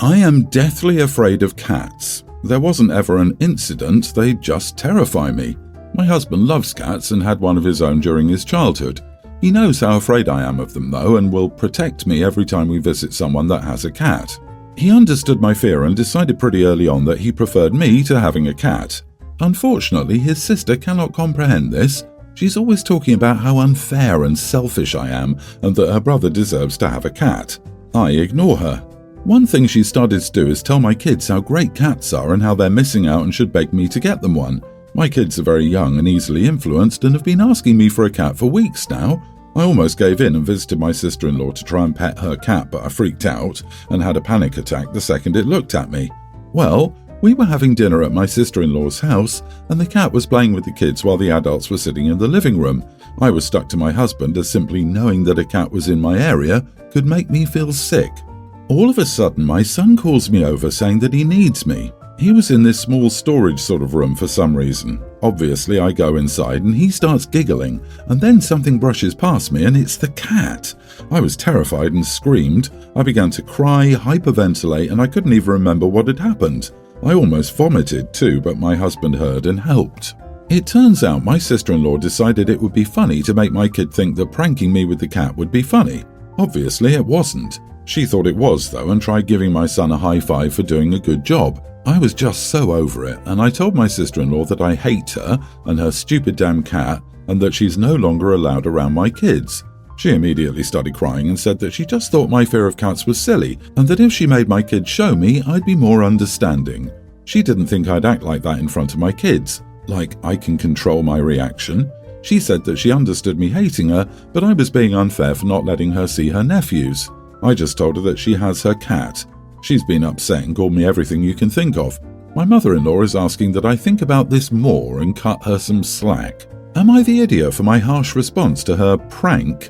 I am deathly afraid of cats. There wasn't ever an incident, they just terrify me. My husband loves cats and had one of his own during his childhood. He knows how afraid I am of them though and will protect me every time we visit someone that has a cat. He understood my fear and decided pretty early on that he preferred me to having a cat. Unfortunately, his sister cannot comprehend this. She's always talking about how unfair and selfish I am and that her brother deserves to have a cat. I ignore her. One thing she started to do is tell my kids how great cats are and how they're missing out and should beg me to get them one. My kids are very young and easily influenced and have been asking me for a cat for weeks now. I almost gave in and visited my sister-in-law to try and pet her cat, but I freaked out and had a panic attack the second it looked at me. Well, we were having dinner at my sister-in-law's house and the cat was playing with the kids while the adults were sitting in the living room. I was stuck to my husband as simply knowing that a cat was in my area could make me feel sick. All of a sudden, my son calls me over saying that he needs me. He was in this small storage sort of room for some reason. Obviously, I go inside and he starts giggling, and then something brushes past me and it's the cat. I was terrified and screamed. I began to cry, hyperventilate, and I couldn't even remember what had happened. I almost vomited too, but my husband heard and helped. It turns out my sister-in-law decided it would be funny to make my kid think that pranking me with the cat would be funny. Obviously, it wasn't. She thought it was, though, and tried giving my son a high five for doing a good job. I was just so over it, and I told my sister-in-law that I hate her and her stupid damn cat, and that she's no longer allowed around my kids. She immediately started crying and said that she just thought my fear of cats was silly, and that if she made my kids show me, I'd be more understanding. She didn't think I'd act like that in front of my kids, like I can control my reaction. She said that she understood me hating her, but I was being unfair for not letting her see her nephews. I just told her that she has her cat. She's been upset and called me everything you can think of. My mother-in-law is asking that I think about this more and cut her some slack. Am I the idiot for my harsh response to her prank?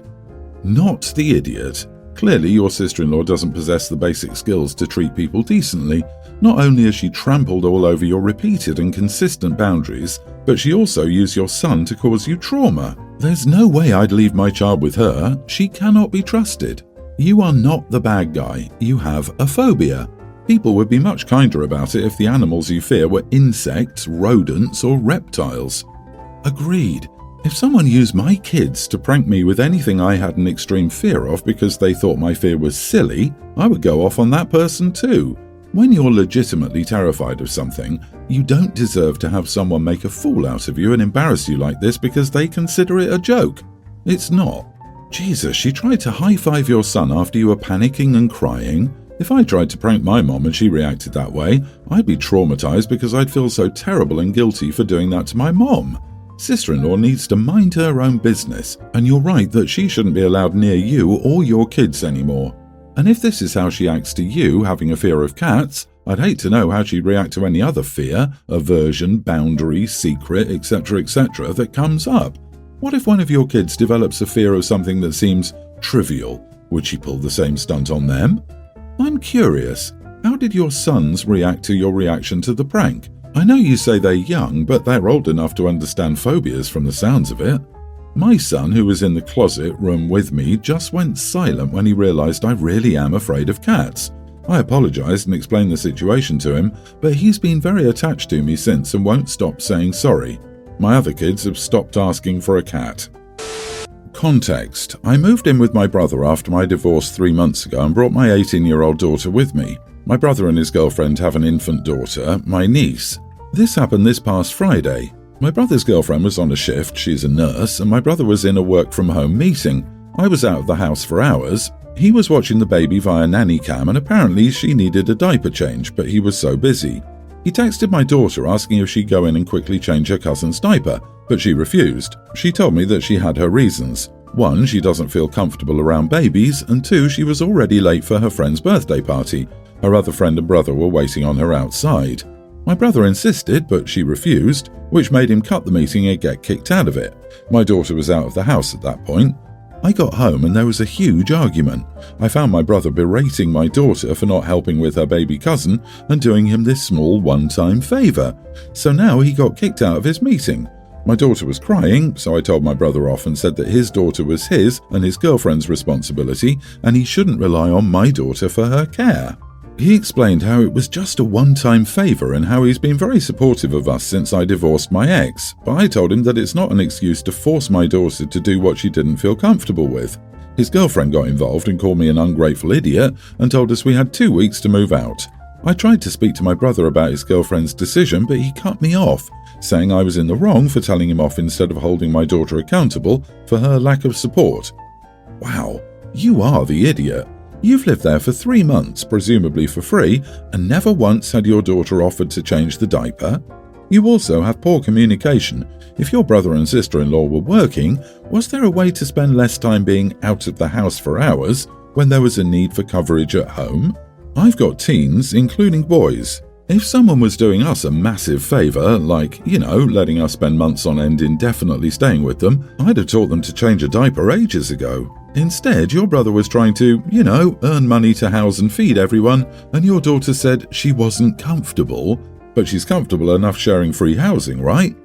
Not the idiot. Clearly your sister-in-law doesn't possess the basic skills to treat people decently. Not only has she trampled all over your repeated and consistent boundaries, but she also used your son to cause you trauma. There's no way I'd leave my child with her. She cannot be trusted. You are not the bad guy. You have a phobia. People would be much kinder about it if the animals you fear were insects, rodents, or reptiles. Agreed. If someone used my kids to prank me with anything I had an extreme fear of because they thought my fear was silly, I would go off on that person too. When you're legitimately terrified of something, you don't deserve to have someone make a fool out of you and embarrass you like this because they consider it a joke. It's not. Jesus, she tried to high-five your son after you were panicking and crying. If I tried to prank my mom and she reacted that way, I'd be traumatized because I'd feel so terrible and guilty for doing that to my mom. Sister-in-law needs to mind her own business, and you're right that she shouldn't be allowed near you or your kids anymore. And if this is how she acts to you, having a fear of cats, I'd hate to know how she'd react to any other fear, aversion, boundary, secret, etc., that comes up. What if one of your kids develops a fear of something that seems trivial? Would she pull the same stunt on them? I'm curious, how did your sons react to your reaction to the prank? I know you say they're young, but they're old enough to understand phobias from the sounds of it. My son, who was in the closet room with me, just went silent when he realized I really am afraid of cats. I apologized and explained the situation to him, but he's been very attached to me since and won't stop saying sorry. My other kids have stopped asking for a cat. Context. I moved in with my brother after my divorce 3 months ago and brought my 18-year-old daughter with me. My brother and his girlfriend have an infant daughter, my niece. This happened this past Friday. My brother's girlfriend was on a shift, she's a nurse, and my brother was in a work-from-home meeting. I was out of the house for hours. He was watching the baby via nanny cam and apparently she needed a diaper change, but he was so busy. He texted my daughter asking if she'd go in and quickly change her cousin's diaper, but she refused. She told me that she had her reasons. 1, she doesn't feel comfortable around babies, and 2, she was already late for her friend's birthday party. Her other friend and brother were waiting on her outside. My brother insisted, but she refused, which made him cut the meeting and get kicked out of it. My daughter was out of the house at that point. I got home and there was a huge argument. I found my brother berating my daughter for not helping with her baby cousin and doing him this small one-time favor. So now he got kicked out of his meeting. My daughter was crying, so I told my brother off and said that his daughter was his and his girlfriend's responsibility and he shouldn't rely on my daughter for her care. He explained how it was just a one-time favour and how he's been very supportive of us since I divorced my ex, but I told him that it's not an excuse to force my daughter to do what she didn't feel comfortable with. His girlfriend got involved and called me an ungrateful idiot and told us we had 2 weeks to move out. I tried to speak to my brother about his girlfriend's decision, but he cut me off, saying I was in the wrong for telling him off instead of holding my daughter accountable for her lack of support. Wow, you are the idiot. You've lived there for 3 months, presumably for free, and never once had your daughter offered to change the diaper. You also have poor communication. If your brother and sister-in-law were working, was there a way to spend less time being out of the house for hours when there was a need for coverage at home? I've got teens, including boys. If someone was doing us a massive favour, like, letting us spend months on end indefinitely staying with them, I'd have taught them to change a diaper ages ago. Instead, your brother was trying to, earn money to house and feed everyone, and your daughter said she wasn't comfortable, but she's comfortable enough sharing free housing, right?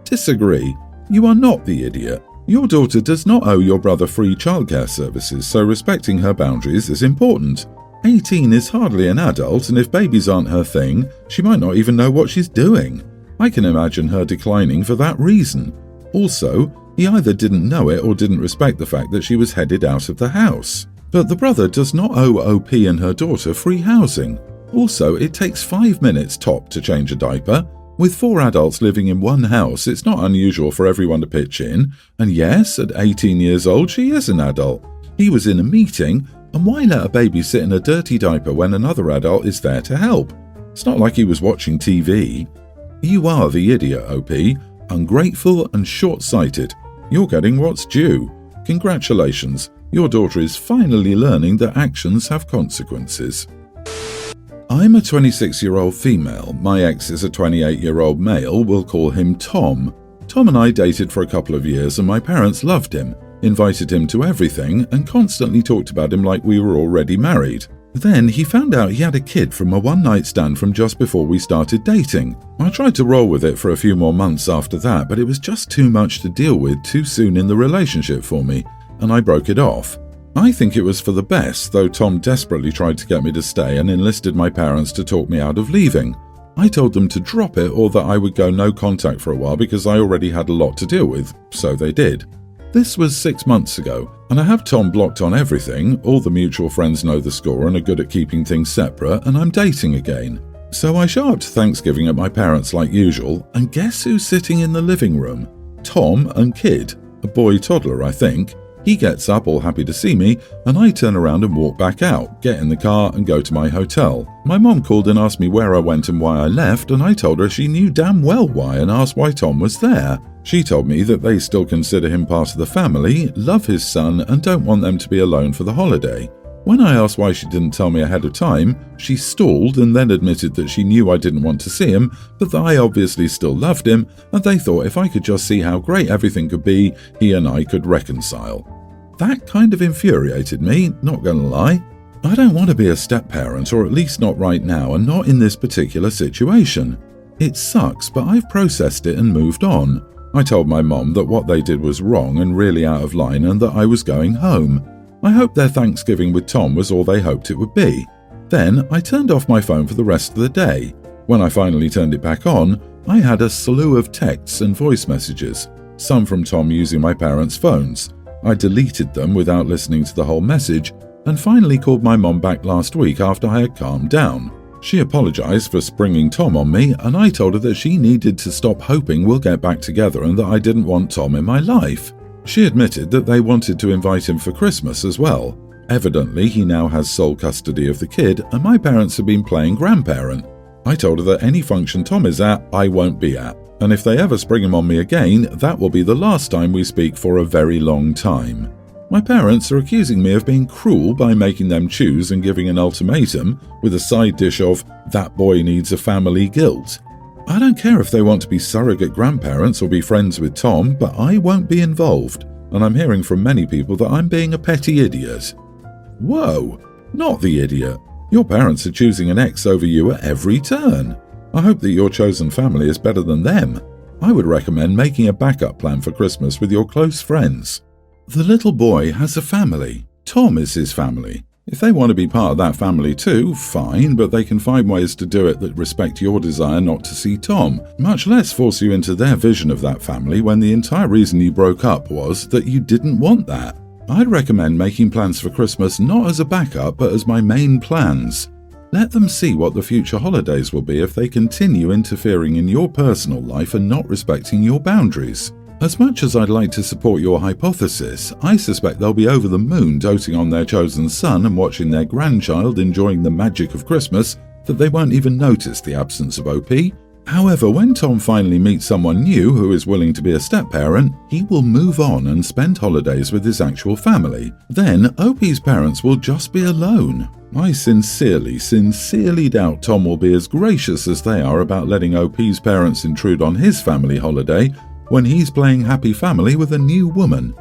Disagree. You are not the idiot. Your daughter does not owe your brother free childcare services, so respecting her boundaries is important. 18 is hardly an adult, and if babies aren't her thing, she might not even know what she's doing. I can imagine her declining for that reason. Also, he either didn't know it or didn't respect the fact that she was headed out of the house. But the brother does not owe OP and her daughter free housing. Also, it takes 5 minutes top to change a diaper. With 4 adults living in one house, it's not unusual for everyone to pitch in. And yes, at 18 years old, she is an adult. He was in a meeting, and why let a baby sit in a dirty diaper when another adult is there to help? It's not like he was watching TV. You are the idiot, OP. Ungrateful and short-sighted. You're getting what's due. Congratulations. Your daughter is finally learning that actions have consequences. I'm a 26-year-old female. My ex is a 28-year-old male. We'll call him Tom. Tom and I dated for a couple of years and my parents loved him, invited him to everything, and constantly talked about him like we were already married. Then he found out he had a kid from a one-night stand from just before we started dating. I tried to roll with it for a few more months after that, but it was just too much to deal with too soon in the relationship for me, and I broke it off. I think it was for the best, though Tom desperately tried to get me to stay and enlisted my parents to talk me out of leaving. I told them to drop it or that I would go no contact for a while because I already had a lot to deal with, so they did. This was 6 months ago, and I have Tom blocked on everything. All the mutual friends know the score and are good at keeping things separate, and I'm dating again. So I show up to Thanksgiving at my parents' like usual, and guess who's sitting in the living room? Tom and Kid, a boy toddler, I think. He gets up all happy to see me, and I turn around and walk back out, get in the car and go to my hotel. My mom called and asked me where I went and why I left, and I told her she knew damn well why and asked why Tom was there. She told me that they still consider him part of the family, love his son, and don't want them to be alone for the holiday. When I asked why she didn't tell me ahead of time, she stalled and then admitted that she knew I didn't want to see him, but that I obviously still loved him, and they thought if I could just see how great everything could be, he and I could reconcile. That kind of infuriated me, not gonna lie. I don't want to be a step-parent, or at least not right now, and not in this particular situation. It sucks, but I've processed it and moved on. I told my mom that what they did was wrong and really out of line and that I was going home. I hoped their Thanksgiving with Tom was all they hoped it would be. Then I turned off my phone for the rest of the day. When I finally turned it back on, I had a slew of texts and voice messages, some from Tom using my parents' phones. I deleted them without listening to the whole message and finally called my mom back last week after I had calmed down. She apologized for springing Tom on me, and I told her that she needed to stop hoping we'll get back together and that I didn't want Tom in my life. She admitted that they wanted to invite him for Christmas as well. Evidently, he now has sole custody of the kid, and my parents have been playing grandparent. I told her that any function Tom is at, I won't be at, and if they ever spring him on me again, that will be the last time we speak for a very long time. My parents are accusing me of being cruel by making them choose and giving an ultimatum with a side dish of "that boy needs a family" guilt. I don't care if they want to be surrogate grandparents or be friends with Tom, but I won't be involved, and I'm hearing from many people that I'm being a petty idiot. Whoa, not the idiot. Your parents are choosing an ex over you at every turn. I hope that your chosen family is better than them. I would recommend making a backup plan for Christmas with your close friends. The little boy has a family. Tom is his family. If they want to be part of that family too, fine, but they can find ways to do it that respect your desire not to see Tom, much less force you into their vision of that family when the entire reason you broke up was that you didn't want that. I'd recommend making plans for Christmas not as a backup but as my main plans. Let them see what the future holidays will be if they continue interfering in your personal life and not respecting your boundaries. As much as I'd like to support your hypothesis, I suspect they'll be over the moon doting on their chosen son and watching their grandchild enjoying the magic of Christmas that they won't even notice the absence of OP. However, when Tom finally meets someone new who is willing to be a step-parent, he will move on and spend holidays with his actual family. Then, OP's parents will just be alone. I sincerely doubt Tom will be as gracious as they are about letting OP's parents intrude on his family holiday when he's playing happy family with a new woman.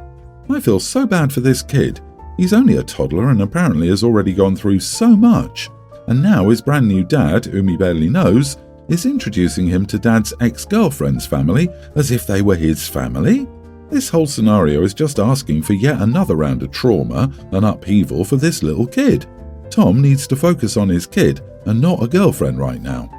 I feel so bad for this kid. He's only a toddler and apparently has already gone through so much. And now his brand new dad, whom he barely knows, is introducing him to dad's ex-girlfriend's family as if they were his family. This whole scenario is just asking for yet another round of trauma and upheaval for this little kid. Tom needs to focus on his kid and not a girlfriend right now.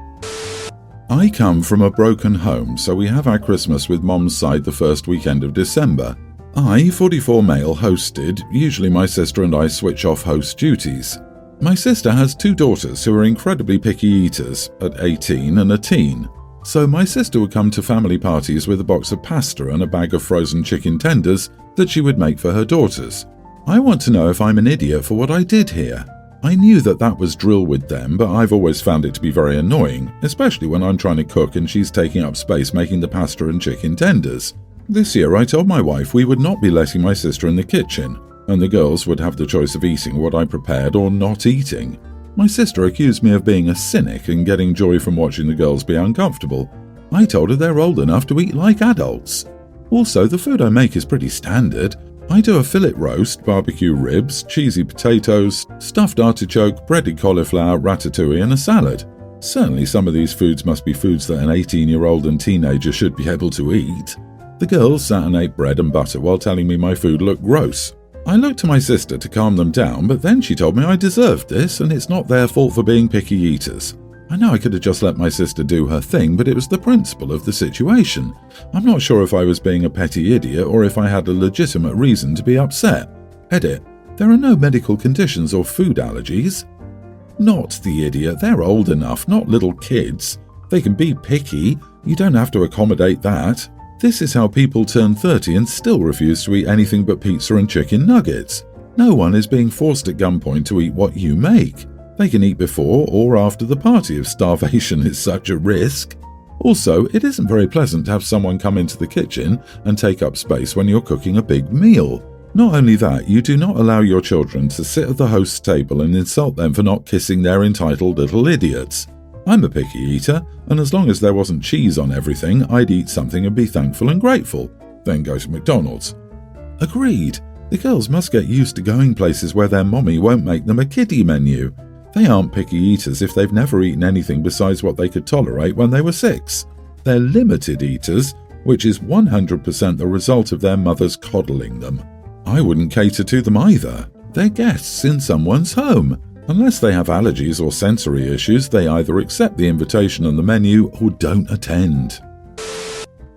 I come from a broken home, so we have our Christmas with Mom's side the first weekend of December. I, 44 male, hosted. Usually my sister and I switch off host duties. My sister has 2 daughters who are incredibly picky eaters, at 18 and a teen. So my sister would come to family parties with a box of pasta and a bag of frozen chicken tenders that she would make for her daughters. I want to know if I'm an idiot for what I did here. I knew that was drill with them, but I've always found it to be very annoying, especially when I'm trying to cook and she's taking up space making the pasta and chicken tenders. This year I told my wife we would not be letting my sister in the kitchen, and the girls would have the choice of eating what I prepared or not eating. My sister accused me of being a cynic and getting joy from watching the girls be uncomfortable. I told her they're old enough to eat like adults. Also, the food I make is pretty standard. I do a fillet roast, barbecue ribs, cheesy potatoes, stuffed artichoke, breaded cauliflower, ratatouille and a salad. Certainly some of these foods must be foods that an 18-year-old and teenager should be able to eat. The girls sat and ate bread and butter while telling me my food looked gross. I looked to my sister to calm them down, but then she told me I deserved this and it's not their fault for being picky eaters. I know I could have just let my sister do her thing, but it was the principle of the situation. I'm not sure if I was being a petty idiot or if I had a legitimate reason to be upset. Edit. There are no medical conditions or food allergies. Not the idiot. They're old enough, not little kids. They can be picky. You don't have to accommodate that. This is how people turn 30 and still refuse to eat anything but pizza and chicken nuggets. No one is being forced at gunpoint to eat what you make. They can eat before or after the party if starvation is such a risk. Also, it isn't very pleasant to have someone come into the kitchen and take up space when you're cooking a big meal. Not only that, you do not allow your children to sit at the host's table and insult them for not kissing their entitled little idiots. I'm a picky eater, and as long as there wasn't cheese on everything, I'd eat something and be thankful and grateful, then go to McDonald's. Agreed. The girls must get used to going places where their mommy won't make them a kiddie menu. They aren't picky eaters if they've never eaten anything besides what they could tolerate when they were 6. They're limited eaters, which is 100% the result of their mothers coddling them. I wouldn't cater to them either. They're guests in someone's home. Unless they have allergies or sensory issues, they either accept the invitation and the menu or don't attend.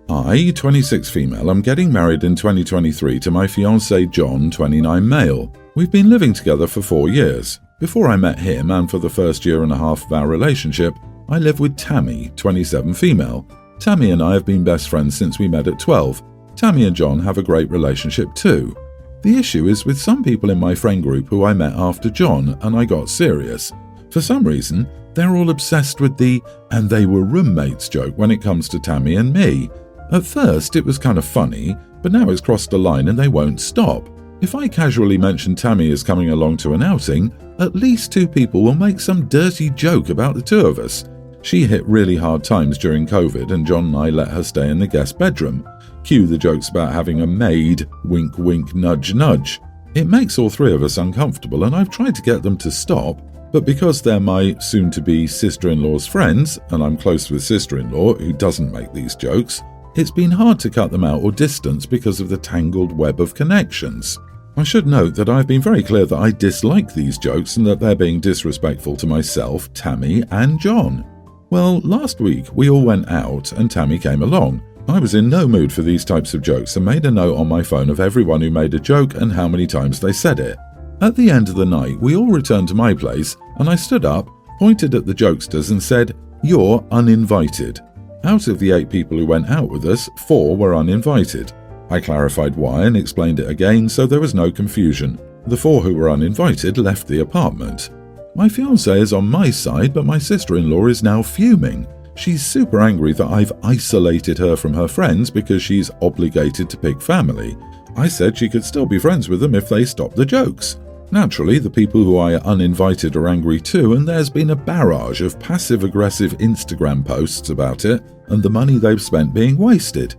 I, 26 female, am getting married in 2023 to my fiancé John, 29 male. We've been living together for 4 years. Before I met him, and for the first year and a half of our relationship, I live with Tammy, 27 female. Tammy and I have been best friends since we met at 12. Tammy and John have a great relationship too. The issue is with some people in my friend group who I met after John and I got serious. For some reason, they're all obsessed with the "and they were roommates" joke when it comes to Tammy and me. At first it was kind of funny, but now it's crossed a line and they won't stop. If I casually mention Tammy is coming along to an outing, at least 2 people will make some dirty joke about the 2 of us. She hit really hard times during COVID and John and I let her stay in the guest bedroom. Cue the jokes about having a maid, wink wink nudge nudge. It makes all 3 of us uncomfortable and I've tried to get them to stop, but because they're my soon-to-be sister-in-law's friends, and I'm close with sister-in-law who doesn't make these jokes, it's been hard to cut them out or distance because of the tangled web of connections. I should note that I've been very clear that I dislike these jokes and that they're being disrespectful to myself, Tammy, and John. Well, last week we all went out and Tammy came along. I was in no mood for these types of jokes and made a note on my phone of everyone who made a joke and how many times they said it. At the end of the night, we all returned to my place and I stood up, pointed at the jokesters and said, "You're uninvited." Out of the 8 people who went out with us, 4 were uninvited. I clarified why and explained it again so there was no confusion. The 4 who were uninvited left the apartment. My fiancée is on my side, but my sister-in-law is now fuming. She's super angry that I've isolated her from her friends because she's obligated to pick family. I said she could still be friends with them if they stopped the jokes. Naturally, the people who I uninvited are angry too, and there's been a barrage of passive-aggressive Instagram posts about it and the money they've spent being wasted.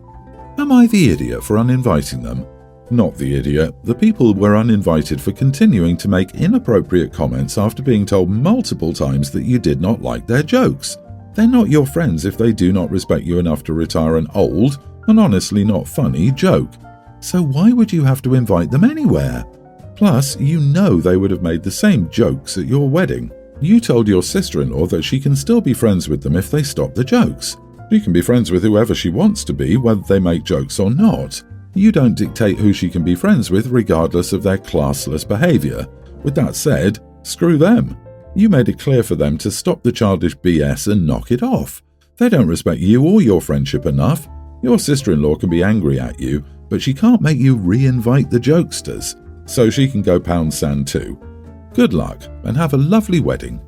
Am I the idiot for uninviting them? Not the idiot. The people were uninvited for continuing to make inappropriate comments after being told multiple times that you did not like their jokes. They're not your friends if they do not respect you enough to retire an old, and honestly not funny, joke. So why would you have to invite them anywhere? Plus, you know they would have made the same jokes at your wedding. You told your sister-in-law that she can still be friends with them if they stop the jokes. She can be friends with whoever she wants to be, whether they make jokes or not. You don't dictate who she can be friends with regardless of their classless behaviour. With that said, screw them. You made it clear for them to stop the childish BS and knock it off. They don't respect you or your friendship enough. Your sister-in-law can be angry at you, but she can't make you re-invite the jokesters. So she can go pound sand too. Good luck and have a lovely wedding.